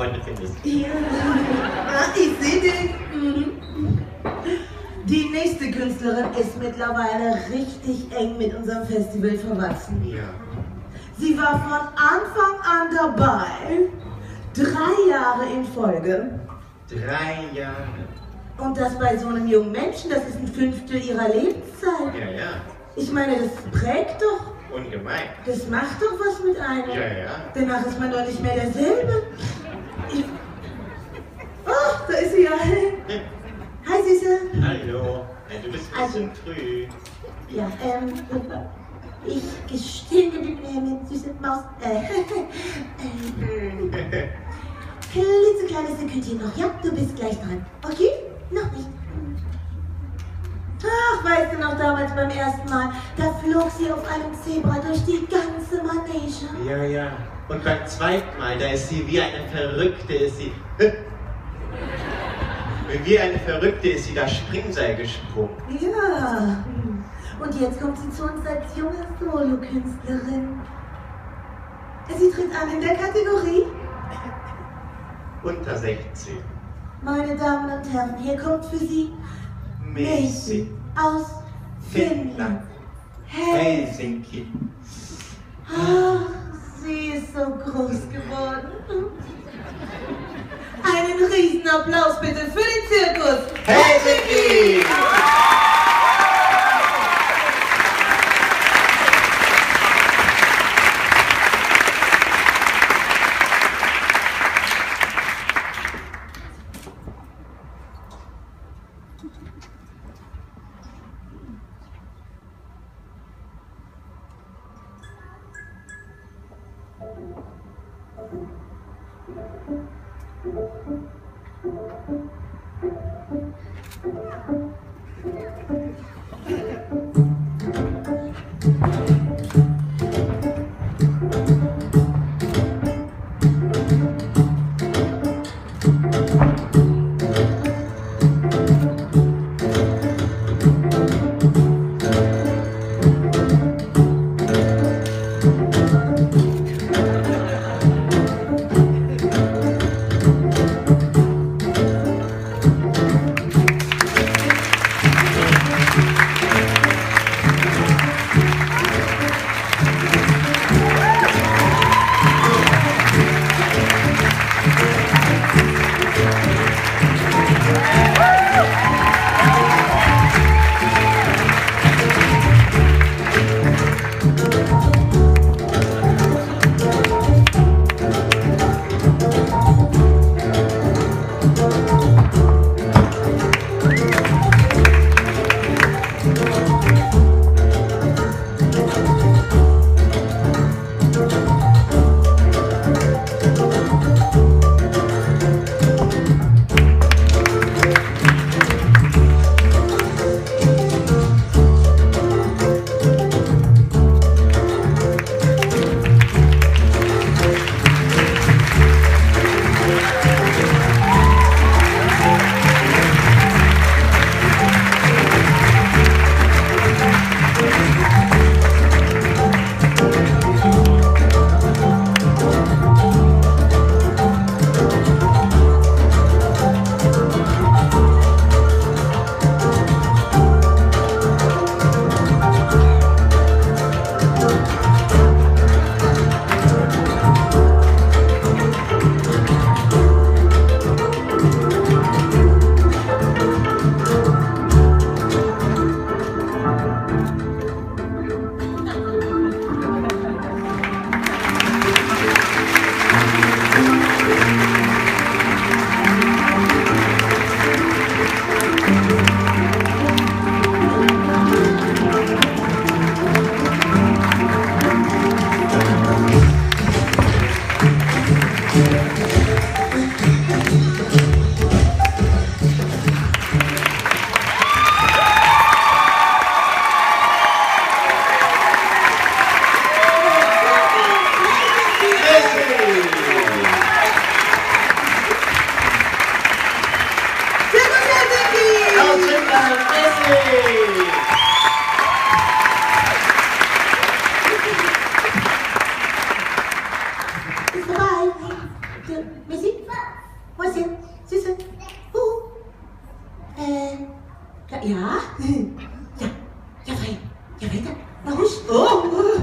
Freunde findest. Ja. Ach, ich sehe dich. Die nächste Künstlerin ist mittlerweile richtig eng mit unserem Festival verwachsen. Ja. Sie war von Anfang an dabei. 3 Jahre in Folge. 3 Jahre. Und das bei so einem jungen Menschen, das ist ein Fünftel ihrer Lebenszeit. Ja, ja. Ich meine, das prägt doch. Ungemein. Das macht doch was mit einem. Ja, ja. Danach ist man doch nicht mehr derselbe. Oh, da ist sie ja. Hi, Süße. Hallo. Du bist ein bisschen früh. Ja, ich gestehe mit Süße Maus. Klitzekleines Sekündchen noch. Ja, du bist gleich dran. Okay? Noch nicht. Ach, weißt du noch damals beim ersten Mal, da flog sie auf einem Zebra durch die ganze Manege. Ja, ja. Und beim zweiten Mal, da ist sie wie eine Verrückte, wie eine Verrückte ist sie da Springseil gesprungen. Ja. Und jetzt kommt sie zu uns als junge Solo-Künstlerin. Sie tritt an in der Kategorie Unter 16. Meine Damen und Herren, hier kommt für Sie Macy aus Finnland. Helsinki. Ach, sie ist so groß geworden. Einen Riesenapplaus bitte für den Zirkus Helsinki! Messi? Wo ist sie? Süße. Ja? Ja, ja, weiter. Ja, weiter. Na, husch. Oh.